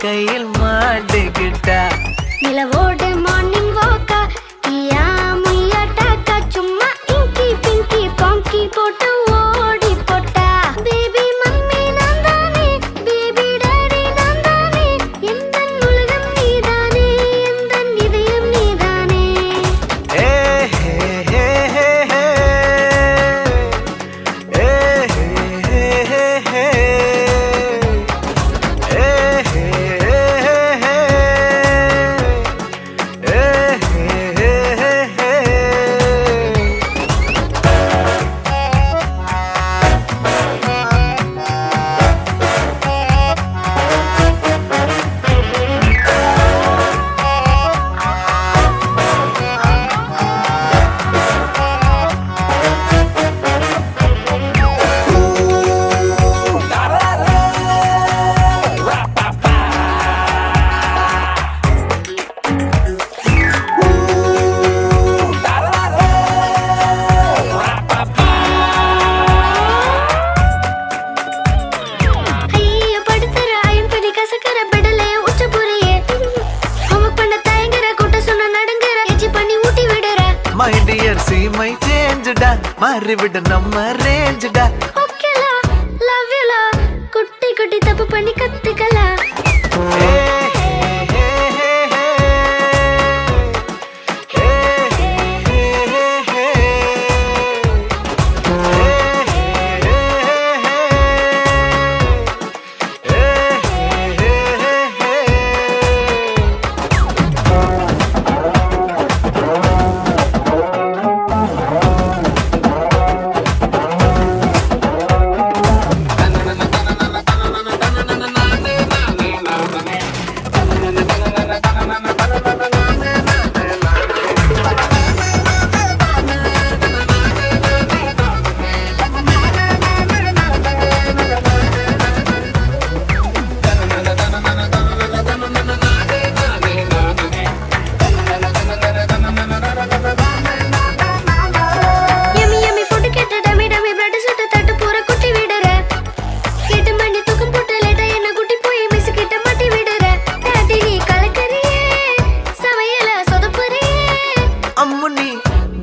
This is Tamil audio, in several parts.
கையில் மாட்டுக்கிட்டா நிலவோடு மார்னிங் வாக்கா கியா முய்யா டாக்கா சும்மா இங்கி பிங்கி பாங்கி போட்டு ஓடி போட்டா பேபி மம்மி நான் தானே பேபி டாடி நான் தானே எந்த உலகம் நீதானே எந்த இதயம் நீதானே ஏ ஹே ஹே ஹே ஹே ஏ ஹே ஹே ஹே My dear, see my change da, மாறிவிட நம்ம range da. Okay la, love you la, குட்டி குட்டி தப்பு பண்ணி கத்துக்கலாம்.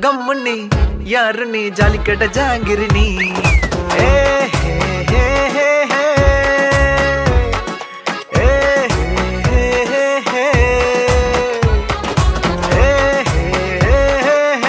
गम्मुनी यार नी जाली कट जांगिरनी